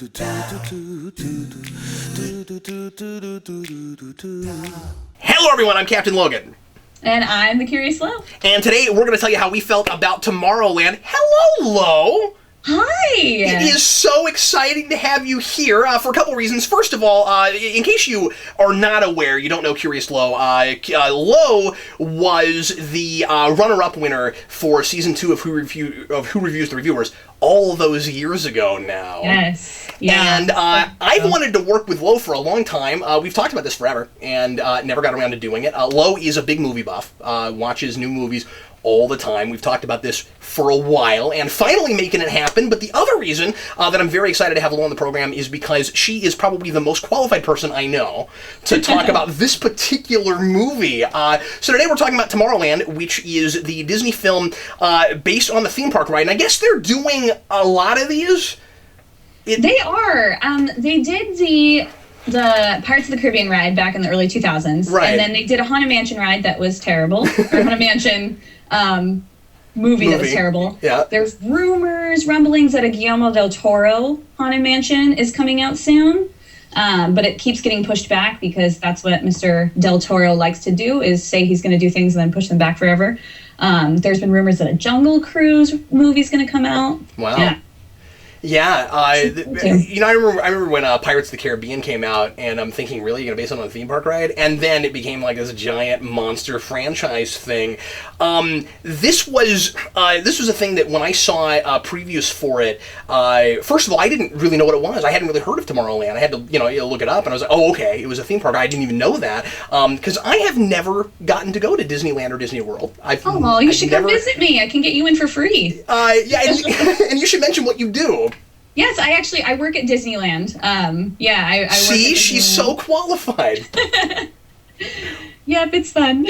Hello everyone, I'm Captain Logan. And I'm the Curious Lo. And today we're going to tell you how we felt about Tomorrowland. Hello, Lo! Hi! It is so exciting to have you here for a couple reasons. First of all, in case you are not aware, you don't know Curious Lo, Lo was the runner-up winner for Season 2 of Who Reviews the Reviewers all those years ago now. Yes. Yeah. And I've wanted to work with Lo for a long time. We've talked about this forever and never got around to doing it. Lo is a big movie buff, watches new movies all the time. We've talked about this for a while, and finally making it happen. But the other reason that I'm very excited to have Lo on the program is because she is probably the most qualified person I know to talk about this particular movie. So today we're talking about Tomorrowland, which is the Disney film based on the theme park ride. And I guess they're doing a lot of these. They are. They did the Pirates of the Caribbean ride back in the early 2000s. Right. And then they did a Haunted Mansion ride that was terrible. Or Haunted Mansion movie that was terrible. Yeah. There's rumblings that a Guillermo del Toro Haunted Mansion is coming out soon. But it keeps getting pushed back because that's what Mr. Del Toro likes to do, is say he's going to do things and then push them back forever. There's been rumors that a Jungle Cruise movie is going to come out. Wow. Yeah. Yeah, I remember when Pirates of the Caribbean came out, and I'm thinking, really, you're going to base it on a theme park ride? And then it became like this giant monster franchise thing. This was a thing that when I saw previews for it, first of all, I didn't really know what it was. I hadn't really heard of Tomorrowland. I had to, look it up, and I was like, oh, okay, it was a theme park. I didn't even know that, because I have never gotten to go to Disneyland or Disney World. You should come visit me. I can get you in for free. Yeah, and you should mention what you do. Yes, I work at Disneyland. I See, work at she's so qualified. Yep, it's fun.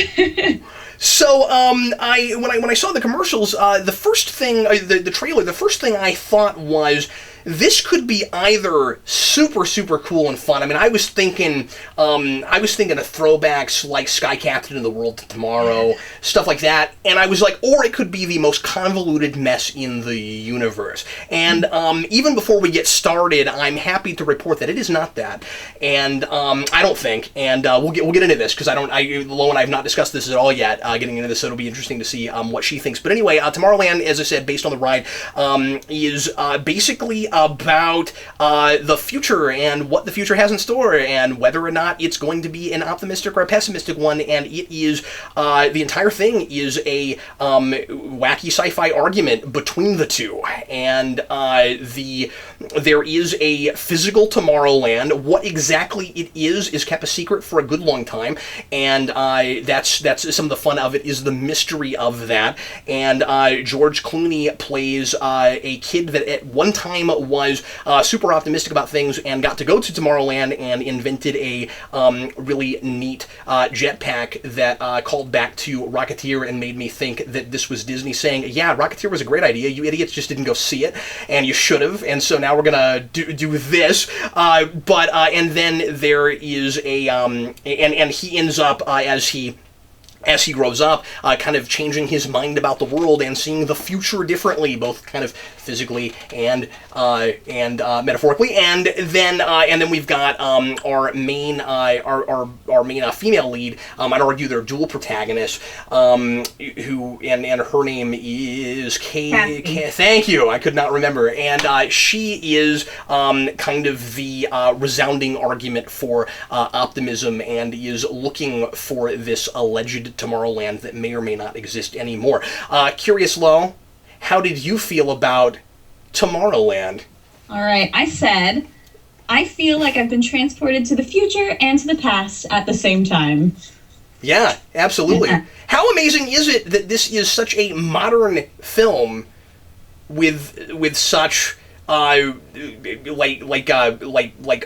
So, when I saw the commercials, the first thing, the trailer, the first thing I thought was, this could be either super, super cool and fun. I mean, I was thinking of throwbacks like Sky Captain and the World to Tomorrow, stuff like that, and I was like, or it could be the most convoluted mess in the universe. And even before we get started, I'm happy to report that it is not that. And I don't think, and we'll get into this, because Lo and I have not discussed this at all yet, getting into this, so it'll be interesting to see what she thinks. But anyway, Tomorrowland, as I said, based on the ride, is basically about the future and what the future has in store and whether or not it's going to be an optimistic or a pessimistic one. And it is the entire thing is a wacky sci-fi argument between the two. And there is a physical Tomorrowland. What exactly it is kept a secret for a good long time, and that's some of the fun of it, is the mystery of that. And George Clooney plays a kid that at one time was super optimistic about things and got to go to Tomorrowland and invented a really neat jetpack that called back to Rocketeer and made me think that this was Disney saying, yeah, Rocketeer was a great idea, you idiots just didn't go see it, and you should have, and so now we're gonna do this. And then there is and he ends up as he grows up, kind of changing his mind about the world and seeing the future differently, both kind of physically and metaphorically. And then we've got our main female lead. I'd argue they're dual protagonists. Who and her name is Kay. Thank you. I could not remember. And she is kind of the resounding argument for optimism, and is looking for this alleged Tomorrowland that may or may not exist anymore. Curious Lo, how did you feel about Tomorrowland? All right, I feel like I've been transported to the future and to the past at the same time. Yeah, absolutely. Yeah. How amazing is it that this is such a modern film with such like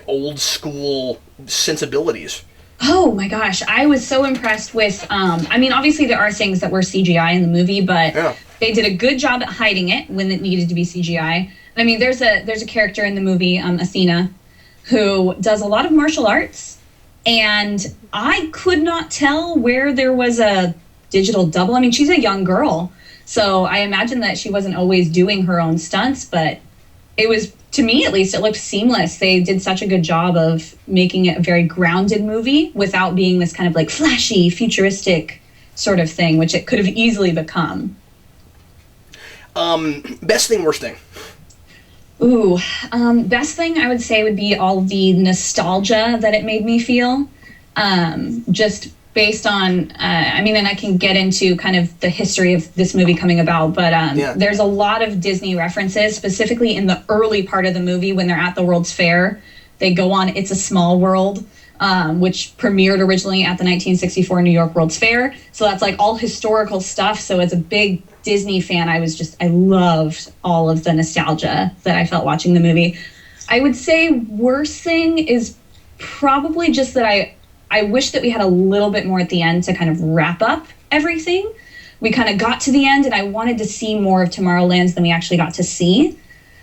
old school sensibilities? Oh my gosh, I was so impressed with, obviously there are things that were CGI in the movie, but they did a good job at hiding it when it needed to be CGI. I mean, there's a character in the movie, Athena, who does a lot of martial arts, and I could not tell where there was a digital double. I mean, she's a young girl, so I imagine that she wasn't always doing her own stunts, but it was to me at least, it looked seamless. They did such a good job of making it a very grounded movie without being this kind of like flashy, futuristic sort of thing, which it could have easily become. Best thing, worst thing? Ooh, best thing I would say would be all the nostalgia that it made me feel. Just based on, and I can get into kind of the history of this movie coming about, but there's a lot of Disney references, specifically in the early part of the movie when they're at the World's Fair. They go on It's a Small World, which premiered originally at the 1964 New York World's Fair. So that's like all historical stuff. So as a big Disney fan, I loved all of the nostalgia that I felt watching the movie. I would say worst thing is probably just that I wish that we had a little bit more at the end to kind of wrap up everything. We kind of got to the end, and I wanted to see more of Tomorrowland than we actually got to see.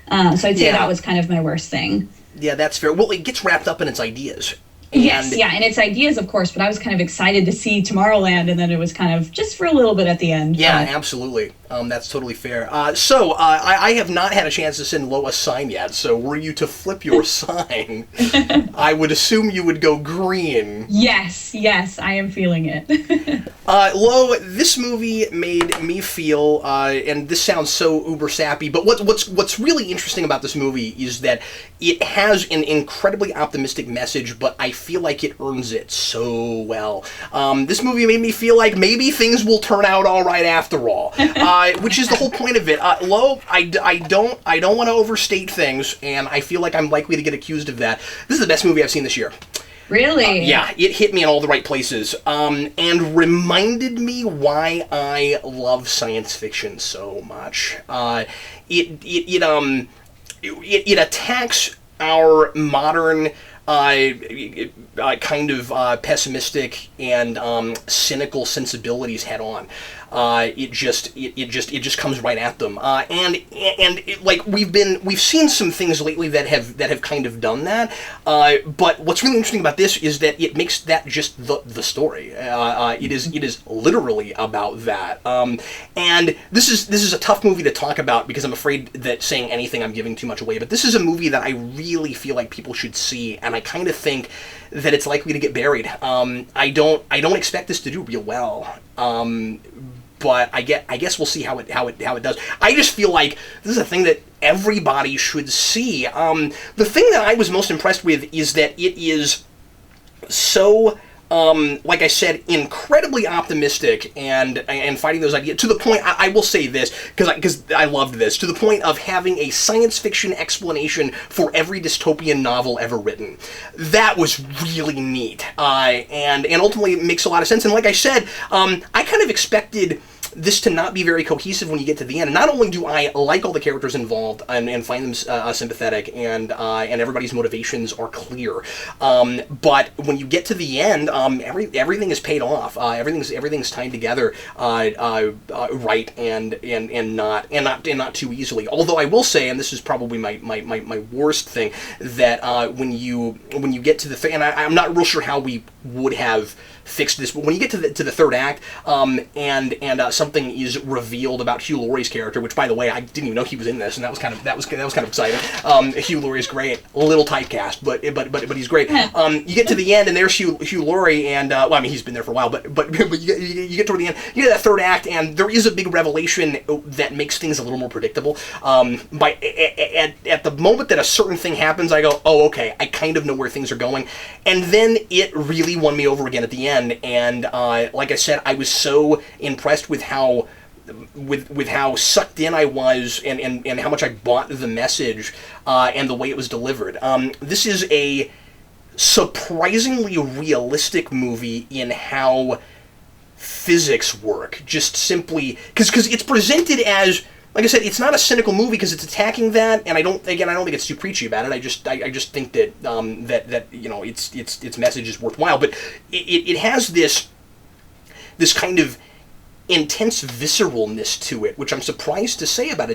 So I'd say that was kind of my worst thing. Yeah, that's fair. Well, it gets wrapped up in its ideas. And its ideas, of course, but I was kind of excited to see Tomorrowland, and then it was kind of just for a little bit at the end. Yeah, absolutely. That's totally fair. So I have not had a chance to send Lo a sign yet, so were you to flip your sign, I would assume you would go green. Yes, I am feeling it. Lo, this movie made me feel, and this sounds so uber sappy, but what's really interesting about this movie is that it has an incredibly optimistic message, but I feel like it earns it so well. This movie made me feel like maybe things will turn out all right after all, which is the whole point of it. Lo, I don't want to overstate things, and I feel like I'm likely to get accused of that. This is the best movie I've seen this year. Really? Yeah, it hit me in all the right places, and reminded me why I love science fiction so much. It attacks our modern kind of pessimistic and cynical sensibilities head on. It just comes right at them. We've seen some things lately that have kind of done that. But what's really interesting about this is that it makes that just the story. It is literally about that. And this is a tough movie to talk about because I'm afraid that saying anything I'm giving too much away. But this is a movie that I really feel like people should see, and I kind of think that it's likely to get buried. I don't expect this to do real well. But I guess we'll see how it does. I just feel like this is a thing that everybody should see. The thing that I was most impressed with is that it is so, like I said, incredibly optimistic and fighting those ideas to the point. I will say this because I loved this, to the point of having a science fiction explanation for every dystopian novel ever written. That was really neat, and ultimately it makes a lot of sense. And like I said, I kind of expected this to not be very cohesive when you get to the end. And not only do I like all the characters involved and find them sympathetic and everybody's motivations are clear, but when you get to the end, everything is paid off. Everything's tied together right and not too easily. Although I will say, and this is probably my worst thing, that when you get to the thing, and I'm not real sure how we would have fixed this, but when you get to the third act, and something is revealed about Hugh Laurie's character, which, by the way, I didn't even know he was in this, and that was kind of exciting. Hugh Laurie's great, a little typecast, but he's great. You get to the end, and there's Hugh Laurie, and he's been there for a while, but you get toward the end, you get to that third act, and there is a big revelation that makes things a little more predictable. At the moment that a certain thing happens, I go, oh, okay, I kind of know where things are going, and then it really won me over again at the end. And like I said, I was so impressed with how sucked in I was and how much I bought the message and the way it was delivered. This is a surprisingly realistic movie in how physics work. Just simply because it's presented as, like I said, it's not a cynical movie because it's attacking that, and I don't think it's too preachy about it. I just think that that its message is worthwhile, but it has this kind of intense visceralness to it, which I'm surprised to say about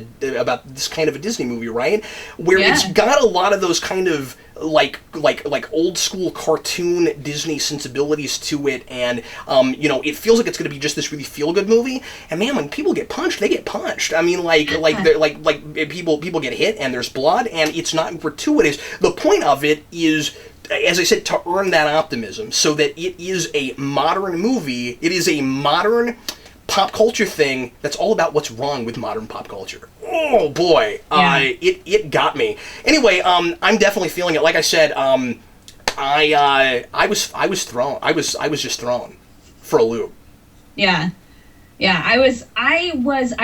this kind of a Disney movie, right? Where it's got a lot of those kind of like old school cartoon Disney sensibilities to it, and it feels like it's going to be just this really feel good movie. And man, when people get punched, they get punched. I mean, like people get hit and there's blood, and it's not gratuitous. The point of it is, as I said, to earn that optimism, so that it is a modern movie. It is a modern pop culture thing that's all about what's wrong with modern pop culture. Oh boy, it got me. Anyway, I'm definitely feeling it. Like I said, I was thrown. I was just thrown for a loop. Yeah, I was. I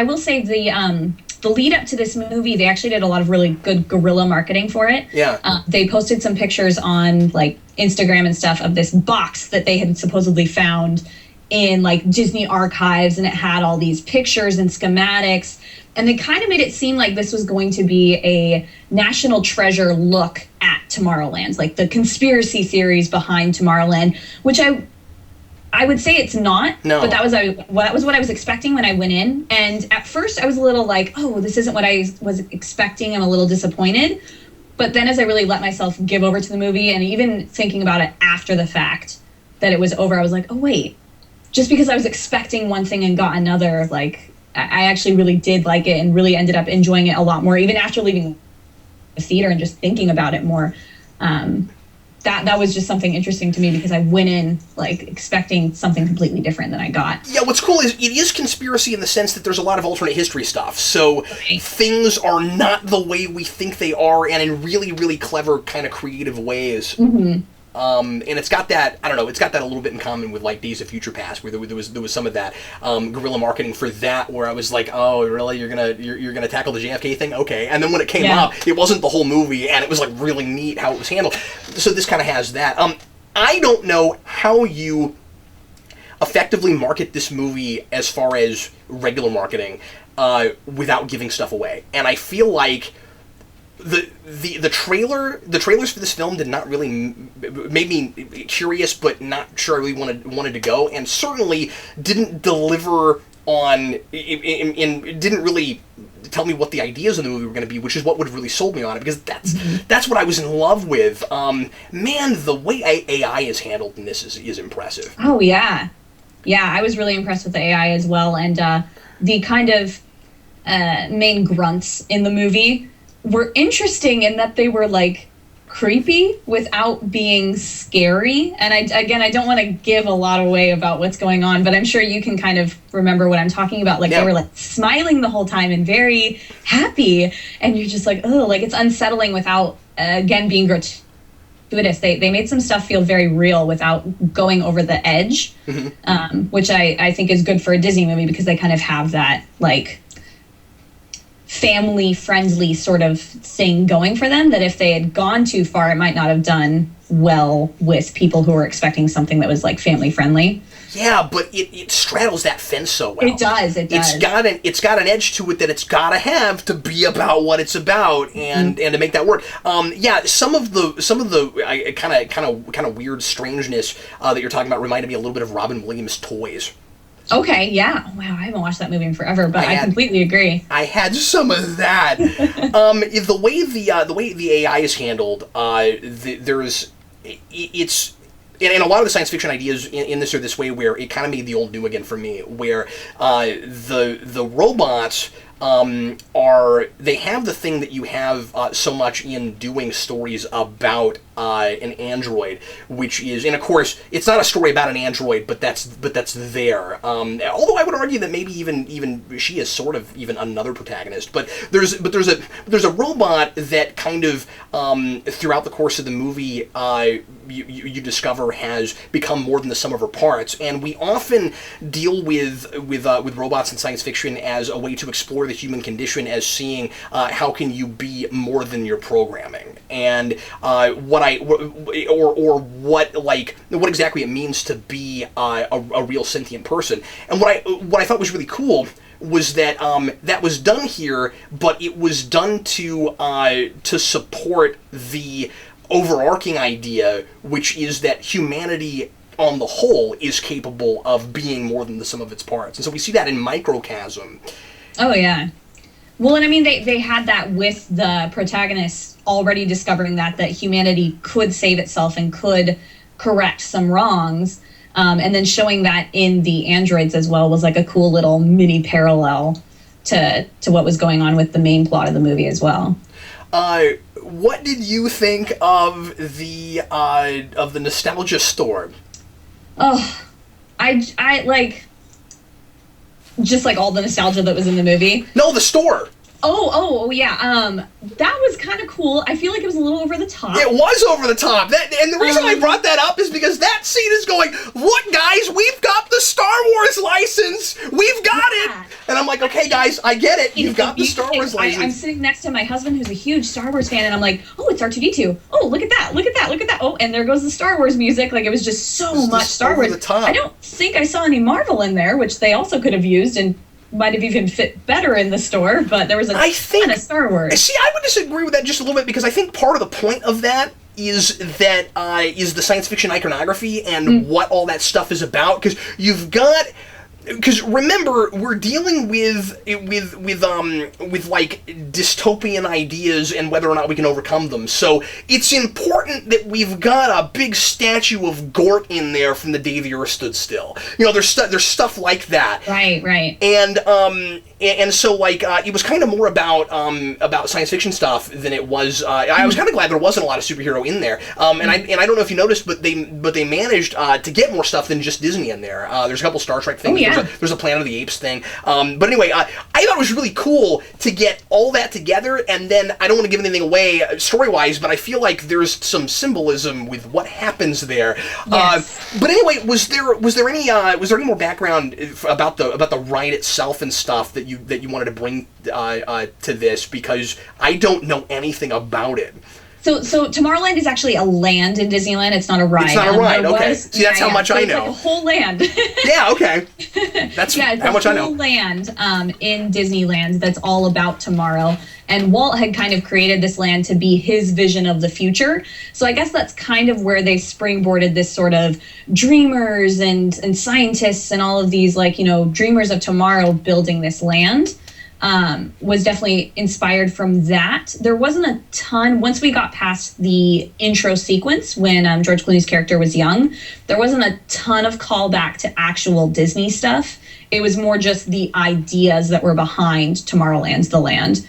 will say the lead up to this movie, they actually did a lot of really good guerrilla marketing for it. Yeah. They posted some pictures on like Instagram and stuff of this box that they had supposedly found in like Disney archives, and it had all these pictures and schematics, and they kind of made it seem like this was going to be a national treasure look at Tomorrowland, like the conspiracy theories behind Tomorrowland, which I would say it's not. No. But that was what I was expecting when I went in, and at first I was a little like, oh, this isn't what I was expecting. I'm a little disappointed. But then as I really let myself give over to the movie, and even thinking about it after the fact that it was over, I was like, oh wait, just because I was expecting one thing and got another, like, I actually really did like it and really ended up enjoying it a lot more, even after leaving the theater and just thinking about it more. That was just something interesting to me, because I went in, like, expecting something completely different than I got. Yeah, what's cool is it is conspiracy in the sense that there's a lot of alternate history stuff. So things are not the way we think they are, and in really, really clever, kind of creative ways. Mm-hmm. And it's got that, I don't know, it's got that a little bit in common with like Days of Future Past, where there was some of that guerrilla marketing for that, where I was like, oh really, you're gonna tackle the JFK thing, okay? And then when it came up, it wasn't the whole movie, and it was like really neat how it was handled. So this kind of has that. I don't know how you effectively market this movie as far as regular marketing without giving stuff away, and I feel like the trailers for this film did not really made me curious, but not sure I really wanted to go, and certainly didn't deliver on didn't really tell me what the ideas of the movie were going to be, which is what would have really sold me on it, because that's what I was in love with. Man, the way AI is handled in this is impressive. Oh yeah, I was really impressed with the AI as well, and the kind of main grunts in the movie were interesting in that they were like creepy without being scary. And I don't want to give a lot away about what's going on, but I'm sure you can kind of remember what I'm talking about. Like, they were like smiling the whole time and very happy, and you're just like, oh, like, it's unsettling without again being gratuitous. They made some stuff feel very real without going over the edge, which I think is good for a Disney movie, because they kind of have that like family-friendly sort of thing going for them, that if they had gone too far, it might not have done well with people who were expecting something that was like family-friendly. Yeah, but it straddles that fence so well. It does. It's got an edge to it that it's got to have to be about what it's about, and to make that work. Some of the kind of weird strangeness that you're talking about reminded me a little bit of Robin Williams' Toys. Okay, yeah. Wow, I haven't watched that movie in forever, but I completely agree. I had some of that. The way the AI is handled, it's. And a lot of the science fiction ideas in this are this way, where it kind of made the old new again for me, where the robots they have the thing that you have so much in doing stories about an android, which is, and of course it's not a story about an android, but that's there. Although I would argue that maybe even she is sort of even another protagonist. But there's a robot that kind of throughout the course of the movie you discover has become more than the sum of her parts, and we often deal with robots in science fiction as a way to explore the human condition, as seeing how can you be more than your programming, and what exactly it means to be a real sentient person. And what I thought was really cool was that that was done here, but it was done to support the overarching idea, which is that humanity on the whole, is capable of being more than the sum of its parts. And so we see that in Microcosm. Oh, yeah. Well, and I mean, they had that with the protagonist already discovering that humanity could save itself and could correct some wrongs. And then showing that in the androids as well was like a cool little mini parallel to what was going on with the main plot of the movie as well. What did you think of the nostalgia store? Oh, I like just like all the nostalgia that was in the movie. No, the store. Oh, yeah. That was kind of cool. I feel like it was a little over the top. It was over the top. And the reason I brought that up is because that scene is going, look, guys, we've got the Star Wars license. We've got it. And I'm like, okay, guys, I get it. You've got the Star Wars license. I'm sitting next to my husband, who's a huge Star Wars fan, and I'm like, oh, it's R2-D2. Oh, look at that. Look at that. Look at that. Oh, and there goes the Star Wars music. Like, it was just so much Star Wars. Over the top. I don't think I saw any Marvel in there, which they also could have used, and might have even fit better in the store, but there was a ton of Star Wars. See, I would disagree with that just a little bit, because I think part of the point of that is the science fiction iconography and what all that stuff is about, because you've got... Because remember, we're dealing with like dystopian ideas and whether or not we can overcome them. So it's important that we've got a big statue of Gort in there from the day the Earth stood still. You know, there's stuff like that. Right. And so like it was kind of more about science fiction stuff than it was. I was kind of glad there wasn't a lot of superhero in there. And I don't know if you noticed, but they managed to get more stuff than just Disney in there. There's a couple Star Trek things. Oh, yeah. There's a Planet of the Apes thing. But anyway, I thought it was really cool to get all that together, and then I don't want to give anything away story-wise, but I feel like there's some symbolism with what happens there. Yes. But anyway, was there any more background about the ride itself and stuff that you wanted to bring to this? Because I don't know anything about it. So Tomorrowland is actually a land in Disneyland. It's not a ride. It's not a ride, okay. See, that's how much I know. It's like a whole land. Yeah, okay. That's how much I know. It's a whole land in Disneyland that's all about tomorrow. And Walt had kind of created this land to be his vision of the future. So I guess that's kind of where they springboarded this sort of dreamers and scientists and all of these, like, you know, dreamers of tomorrow building this land. Was definitely inspired from that. There wasn't a ton, once we got past the intro sequence when George Clooney's character was young, there wasn't a ton of callback to actual Disney stuff. It was more just the ideas that were behind Tomorrowland's The Land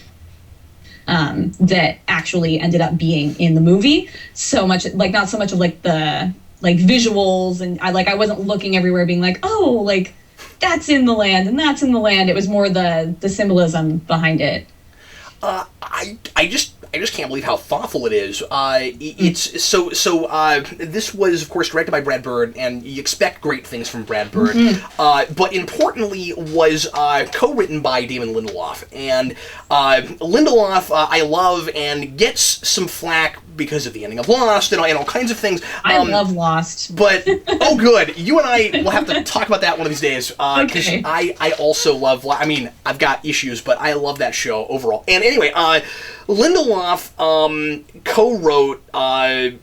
that actually ended up being in the movie. So much, like, not so much of like the like visuals, and I wasn't looking everywhere being like, oh, like, that's in the land and that's in the land. It was more the symbolism behind it. I just can't believe how thoughtful it is. It's so. This was, of course, directed by Brad Bird, and you expect great things from Brad Bird. But importantly, was co-written by Damon Lindelof, and Lindelof I love and gets some flack because of the ending of Lost and all kinds of things. I love Lost. But, oh good, you and I will have to talk about that one of these days, because Okay. I also love, I mean, I've got issues, but I love that show overall. And anyway, Lindelof co-wrote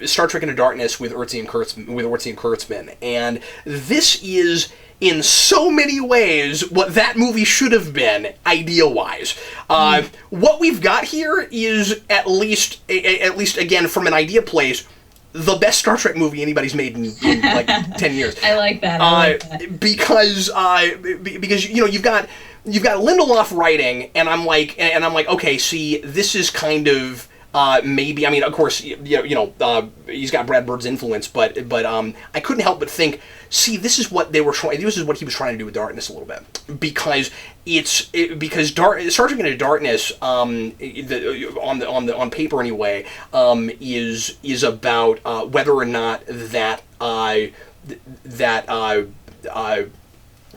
Star Trek Into Darkness with Urtzi and Kurtzman, and this is, in so many ways, what that movie should have been, idea-wise. What we've got here is, at least again, from an idea place, the best Star Trek movie anybody's made in like 10 years. I like that. Because you know, you've got Lindelof writing, and I'm like, okay, see, this is kind of maybe, I mean, of course, you know, he's got Brad Bird's influence, but I couldn't help but think, see, this is what they were trying. This is what he was trying to do with Darkness a little bit, because Star Trek Into Darkness, on paper anyway, is about whether or not that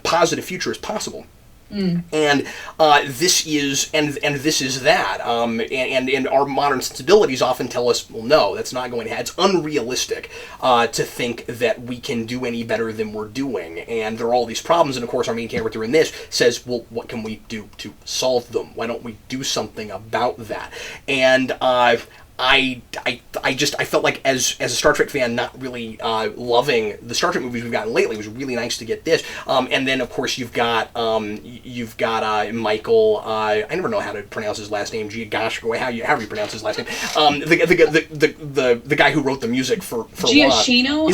positive future is possible. And this is that, and our modern sensibilities often tell us, well, no, that's not going to happen. It's unrealistic to think that we can do any better than we're doing, and there are all these problems. And of course, our main character in this says, well, what can we do to solve them? Why don't we do something about that? And I felt like as a Star Trek fan, not really loving the Star Trek movies we've gotten lately, it was really nice to get this. And then of course you've got Michael. I never know how to pronounce his last name. However you pronounce his last name. The guy who wrote the music for Giacchino.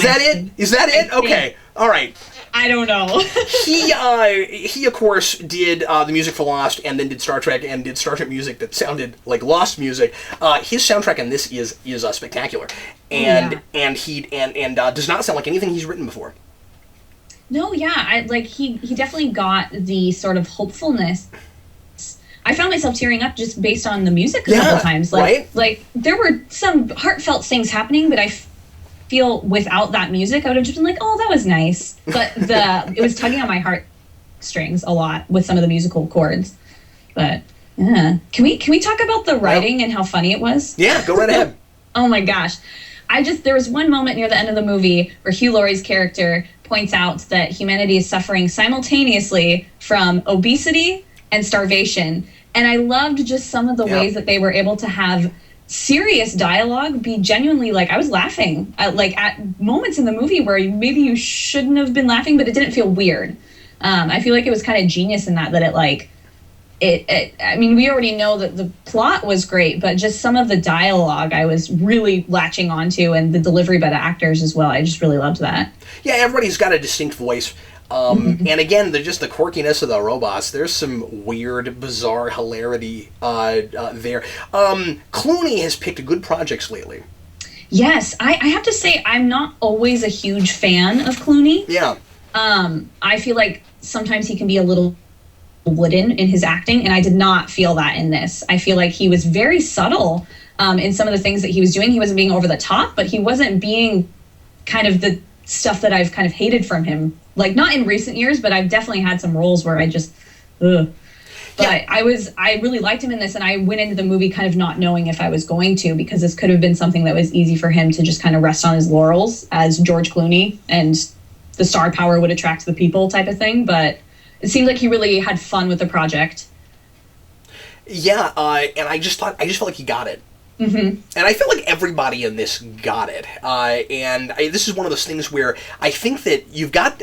Is that it? Okay. All right. I don't know. He of course did the music for Lost, and then did Star Trek, and did Star Trek music that sounded like Lost music. His soundtrack in this is spectacular, and does not sound like anything he's written before. No, yeah, he definitely got the sort of hopefulness. I found myself tearing up just based on the music a couple times. Like there were some heartfelt things happening, but I feel without that music, I would have just been like, oh, that was nice. But it was tugging on my heartstrings a lot with some of the musical chords. But yeah, can we talk about the writing and how funny it was? Yeah, go right ahead. Oh my gosh, there was one moment near the end of the movie where Hugh Laurie's character points out that humanity is suffering simultaneously from obesity and starvation, and I loved just some of the ways that they were able to have serious dialogue be genuinely, like, I was laughing at moments in the movie where maybe you shouldn't have been laughing, but it didn't feel weird. I feel like it was kind of genius in that I mean, we already know that the plot was great, but just some of the dialogue I was really latching onto, and the delivery by the actors as well. I just really loved that. Yeah, everybody's got a distinct voice. And again, the quirkiness of the robots. There's some weird, bizarre hilarity there. Clooney has picked good projects lately. Yes, I have to say I'm not always a huge fan of Clooney. Yeah. I feel like sometimes he can be a little wooden in his acting, and I did not feel that in this. I feel like he was very subtle in some of the things that he was doing. He wasn't being over the top, but he wasn't being kind of the stuff that I've kind of hated from him. Like, not in recent years, but I've definitely had some roles where I just, ugh. But yeah. I really liked him in this, and I went into the movie kind of not knowing if I was going to, because this could have been something that was easy for him to just kind of rest on his laurels as George Clooney, and the star power would attract the people type of thing. But it seemed like he really had fun with the project. Yeah, and I just felt like he got it. Mm-hmm. And I feel like everybody in this got it. This is one of those things where I think that you've got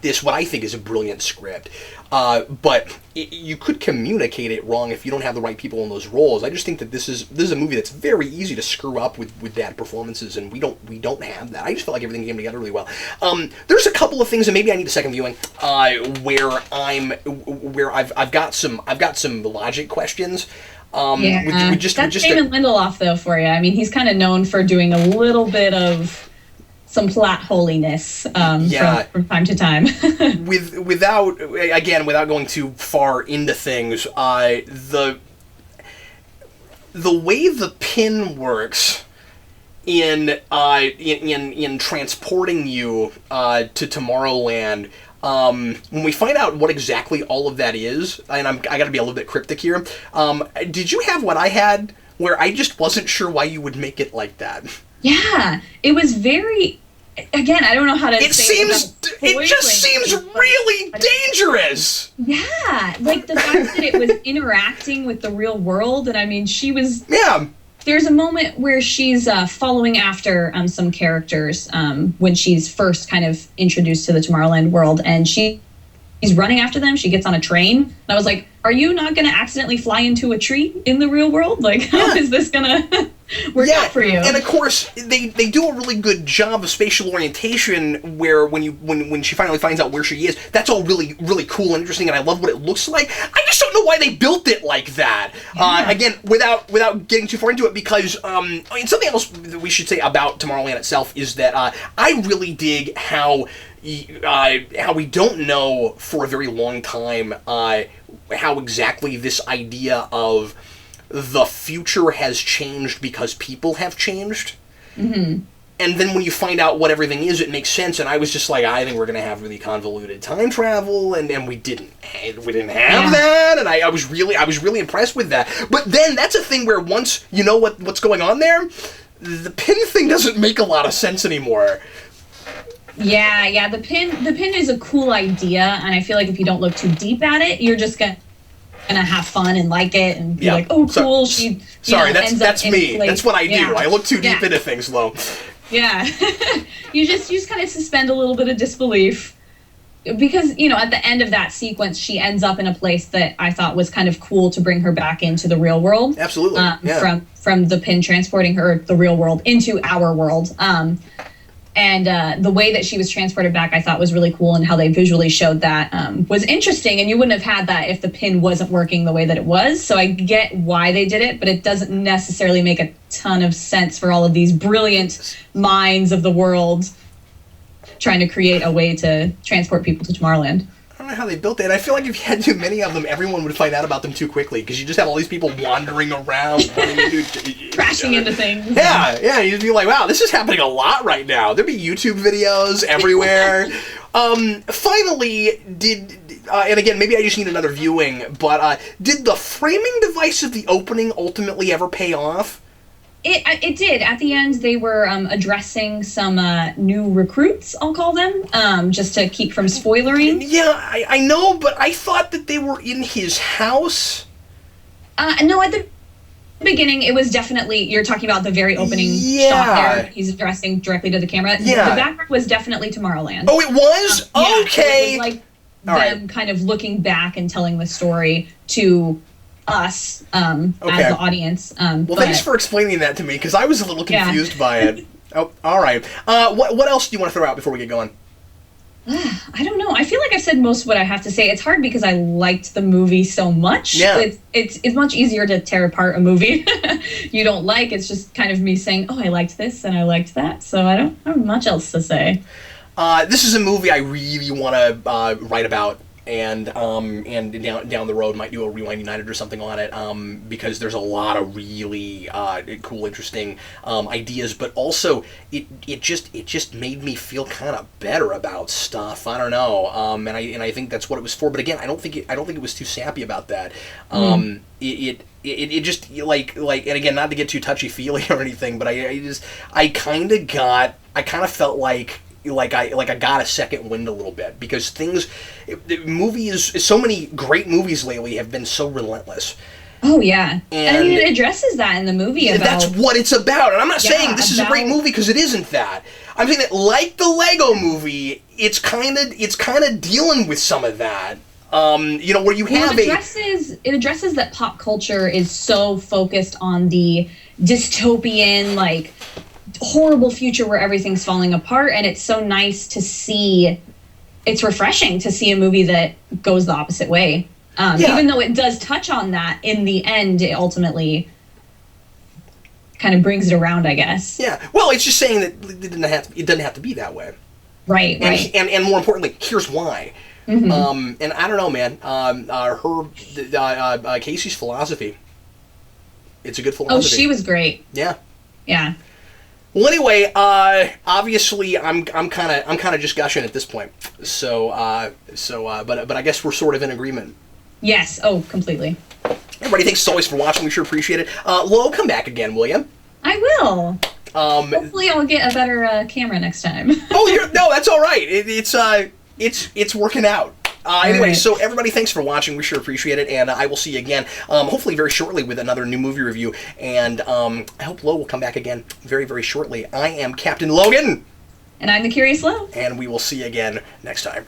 this, what I think is a brilliant script, but you could communicate it wrong if you don't have the right people in those roles. I just think that this is a movie that's very easy to screw up with bad performances, and we don't have that. I just felt like everything came together really well. There's a couple of things, and maybe I need a second viewing, where I've got some logic questions. That's Damon Lindelof, though, for you. I mean, he's kind of known for doing a little bit of some plot holiness from time to time. without going too far into things, the way the pin works in transporting you to Tomorrowland. When we find out what exactly all of that is, and I got to be a little bit cryptic here, did you have what I had, where I just wasn't sure why you would make it like that? Yeah, it was very. Again, I don't know how to. It just seems really dangerous. Yeah, like the fact that it was interacting with the real world, and I mean, she was. Yeah. There's a moment where she's following after some characters when she's first kind of introduced to the Tomorrowland world, and she's running after them. She gets on a train, and I was like, are you not going to accidentally fly into a tree in the real world? Like, how is this going to work out for you? And of course, they do a really good job of spatial orientation, where when she finally finds out where she is, that's all really, really cool and interesting, and I love what it looks like. I just don't know why they built it like that. Yeah. Again, without getting too far into it, because something else that we should say about Tomorrowland itself is that I really dig how we don't know for a very long time how exactly this idea of the future has changed because people have changed. Mm-hmm. And then when you find out what everything is, it makes sense. And I was just like, I think we're going to have really convoluted time travel, and we didn't have that. And I was really impressed with that. But then that's a thing where once you know what's going on there, the pin thing doesn't make a lot of sense anymore. Yeah, the pin is a cool idea, and I feel like if you don't look too deep at it, you're just gonna gonna have fun and like it and be like, oh, cool. That's me. That's what I do. Yeah. I look too deep into things, Lo. Yeah. you just kind of suspend a little bit of disbelief. Because, at the end of that sequence, she ends up in a place that I thought was kind of cool to bring her back into the real world. Absolutely. From the pin transporting her, the real world, into our world. And the way that she was transported back, I thought was really cool, and how they visually showed that was interesting. And you wouldn't have had that if the pin wasn't working the way that it was. So I get why they did it, but it doesn't necessarily make a ton of sense for all of these brilliant minds of the world trying to create a way to transport people to Tomorrowland. I don't know how they built that. I feel like if you had too many of them, everyone would find out about them too quickly, because you just have all these people wandering around, crashing into things. Yeah, you'd be like, wow, this is happening a lot right now. There'd be YouTube videos everywhere. Finally, and again, maybe I just need another viewing, but did the framing device of the opening ultimately ever pay off? It did. At the end, they were addressing some new recruits, I'll call them, just to keep from spoilering. Yeah, I know, but I thought that they were in his house. No, at the beginning, it was definitely, you're talking about the very opening shot there. He's addressing directly to the camera. Yeah. The background was definitely Tomorrowland. Oh, it was? Okay. It was like them kind of looking back and telling the story to us as the audience. Thanks for explaining that to me, because I was a little confused by it. Oh, all right. What else do you want to throw out before we get going? I don't know. I feel like I've said most of what I have to say. It's hard because I liked the movie so much. Yeah. It's much easier to tear apart a movie you don't like. It's just kind of me saying, oh, I liked this and I liked that. So I don't have much else to say. This is a movie I really want to write about, and down the road might do a Rewind United or something on it, because there's a lot of really cool, interesting ideas, but also it just made me feel kind of better about stuff. I don't know, and I think that's what it was for. But again, I don't think it was too sappy about that. It just like and again, not to get too touchy feely or anything, but I kind of felt like I got a second wind a little bit, because so many great movies lately have been so relentless. Oh yeah, and it addresses that in the movie. That's what it's about, and I'm not saying this is a great movie, because it isn't that. I'm saying that, like the Lego movie, it's kind of dealing with some of that. Where you have it addresses that pop culture is so focused on the dystopian, like, horrible future where everything's falling apart, and it's so nice to see. It's refreshing to see a movie that goes the opposite way. Even though it does touch on that, in the end, it ultimately kind of brings it around, I guess. Yeah. Well, it's just saying that it doesn't have to be that way. Right. And more importantly, here's why. Mm-hmm. And I don't know, man. Casey's philosophy. It's a good philosophy. Oh, she was great. Yeah. Yeah. Well, anyway, obviously, I'm kind of just gushing at this point. But I guess we're sort of in agreement. Yes. Oh, completely. Everybody, thanks as always for watching. We sure appreciate it. Lo, come back again, will you? I will. Hopefully, I'll get a better camera next time. No, that's all right. It's working out. Anyway, right. So everybody, thanks for watching. We sure appreciate it, and I will see you again, hopefully very shortly, with another new movie review. And I hope Lo will come back again very, very shortly. I am Captain Logan. And I'm the Curious Lo. And we will see you again next time.